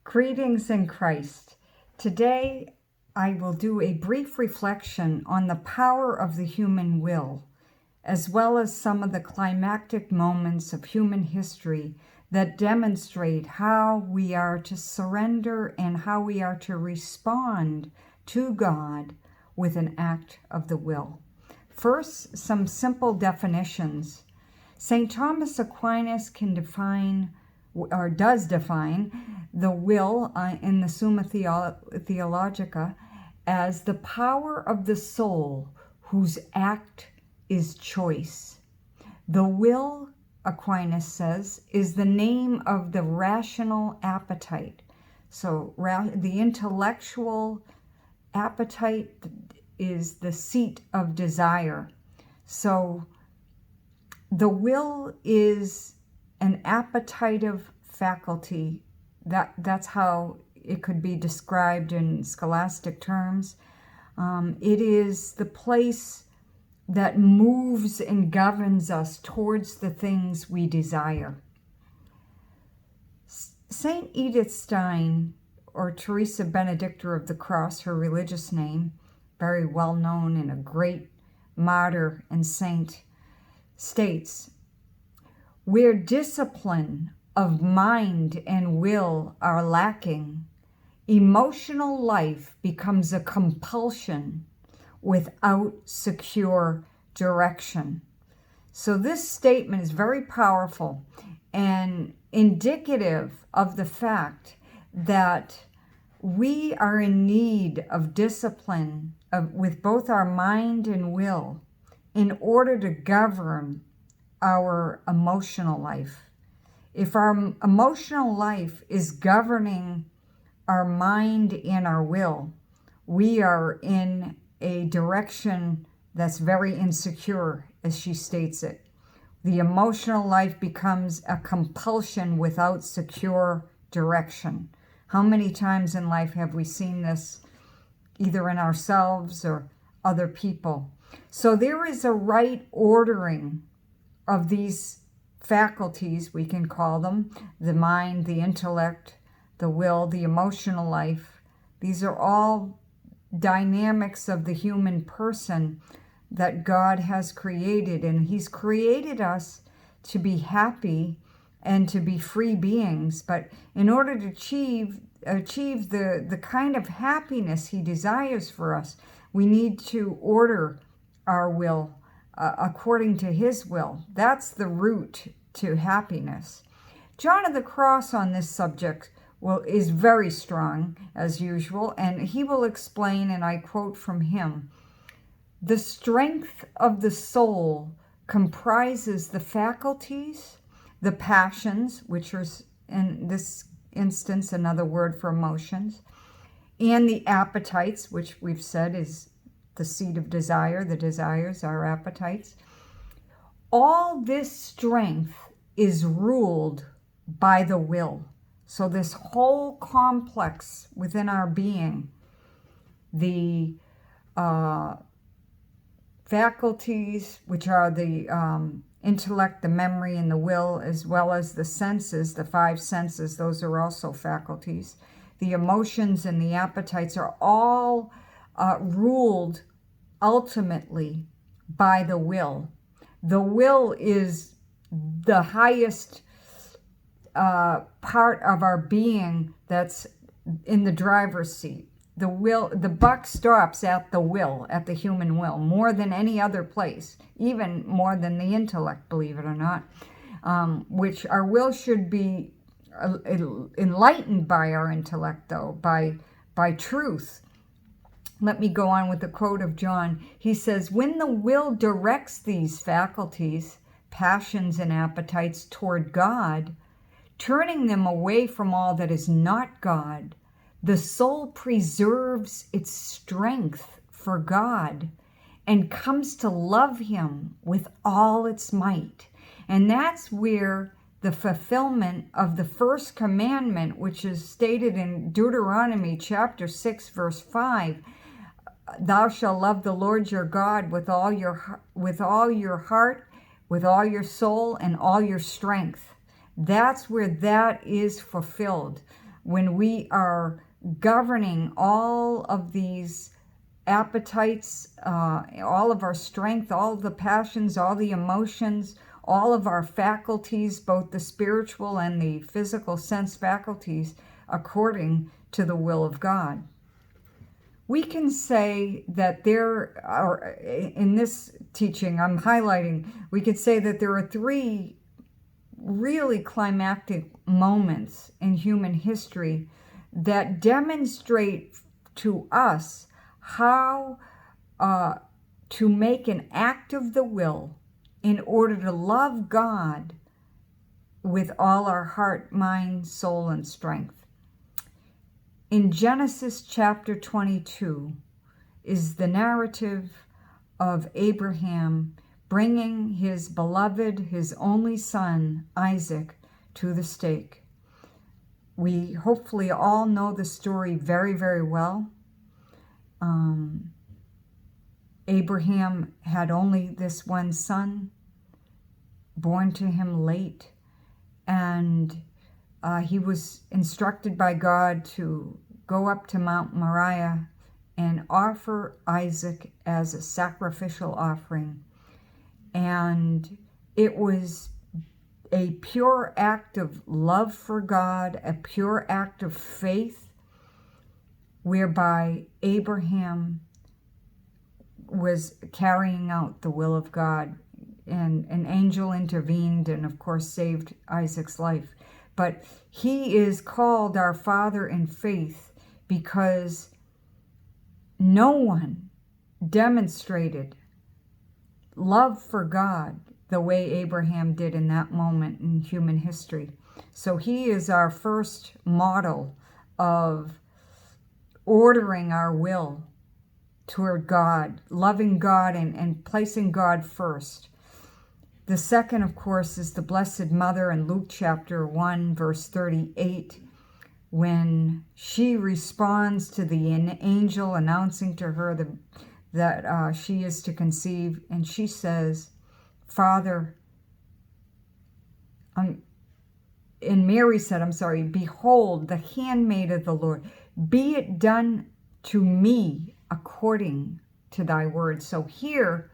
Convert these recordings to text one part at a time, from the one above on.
Greetings in Christ. Today I will do a brief reflection on the power of the human will, as well as some of the climactic moments of human history that demonstrate how we are to surrender and how we are to respond to God with an act of the will. First, some simple definitions. St. Thomas Aquinas does define the will in the Summa Theologica as the power of the soul whose act is choice. The will, Aquinas says, is the name of the rational appetite. So the intellectual appetite is the seat of desire. So the will is an appetitive faculty. That's how it could be described in scholastic terms. It is the place that moves and governs us towards the things we desire. Saint Edith Stein, or Teresa Benedicta of the Cross, her religious name, very well known and a great martyr and saint, states, "Where discipline of mind and will are lacking, emotional life becomes a compulsion without secure direction." So this statement is very powerful and indicative of the fact that we are in need of discipline with both our mind and will in order to govern our emotional life. If our emotional life is governing our mind and our will, we are in a direction that's very insecure, as she states it. The emotional life becomes a compulsion without secure direction. How many times in life have we seen this, either in ourselves or other people? So there is a right ordering of these faculties, we can call them, the mind, the intellect, the will, the emotional life. These are all dynamics of the human person that God has created, and He's created us to be happy and to be free beings. But in order to achieve the kind of happiness He desires for us, we need to order our will according to His will. That's the route to happiness. John of the Cross on this subject is very strong, as usual, and he will explain, and I quote from him, "The strength of the soul comprises the faculties, the passions," which are in this instance another word for emotions, "and the appetites," which we've said is the seat of desire. The desires are appetites. All this strength is ruled by the will. So this whole complex within our being, the faculties, which are the intellect, the memory, and the will, as well as the senses, the five senses, those are also faculties. The emotions and the appetites are all ruled ultimately by the will. The will is the highest part of our being that's in the driver's seat. The buck stops at the will, at the human will, more than any other place, even more than the intellect, believe it or not, which our will should be enlightened by our intellect, though, by truth. Let me go on with the quote of John. He says, "When the will directs these faculties, passions, and appetites toward God, turning them away from all that is not God, the soul preserves its strength for God and comes to love Him with all its might." And that's where the fulfillment of the first commandment, which is stated in Deuteronomy chapter 6, verse 5, "Thou shalt love the Lord your God with all your heart, with all your soul, and all your strength." That's where that is fulfilled. when we are governing all of these appetites, all of our strength, all of the passions, all the emotions, all of our faculties, both the spiritual and the physical sense faculties, according to the will of God. We can say that there are, in this teaching I'm highlighting, we could say that there are three really climactic moments in human history that demonstrate to us how to make an act of the will in order to love God with all our heart, mind, soul, and strength. In Genesis chapter 22 is the narrative of Abraham bringing his beloved, his only son, Isaac, to the stake. We hopefully all know the story very, very well. Abraham had only this one son, born to him late, and he was instructed by God to go up to Mount Moriah and offer Isaac as a sacrificial offering. And it was a pure act of love for God, a pure act of faith, whereby Abraham was carrying out the will of God. And an angel intervened and, of course, saved Isaac's life. But he is called our father in faith because no one demonstrated love for God the way Abraham did in that moment in human history. So he is our first model of ordering our will toward God, loving God and placing God first. The second, of course, is the Blessed Mother in Luke chapter 1, verse 38, when she responds to the angel announcing to her that she is to conceive, and she says, Father, and Mary said, behold, the handmaid of the Lord, be it done to me according to thy word. So here,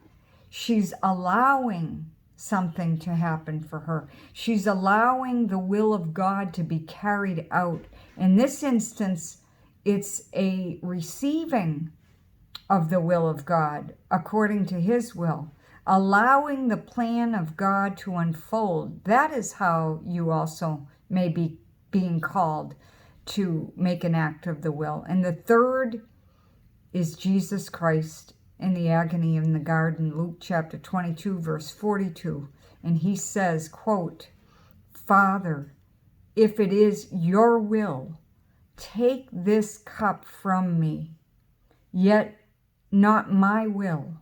she's allowing something to happen for her. She's allowing the will of God to be carried out. In this instance, it's a receiving of the will of God according to his will, allowing the plan of God to unfold. That is how you also may be being called to make an act of the will. And the third is Jesus Christ in the agony in the garden, Luke chapter 22, verse 42. And he says, quote, Father, if it is your will, take this cup from me, yet not my will,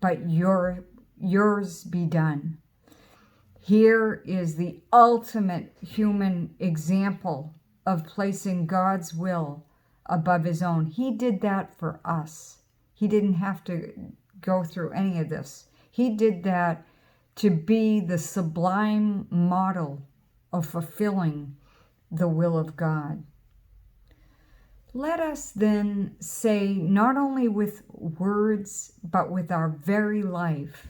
but yours be done. Here is the ultimate human example of placing God's will above his own. He did that for us. He didn't have to go through any of this. He did that to be the sublime model of fulfilling the will of God. Let us then say, not only with words, but with our very life,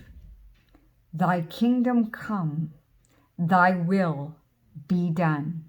thy kingdom come, thy will be done.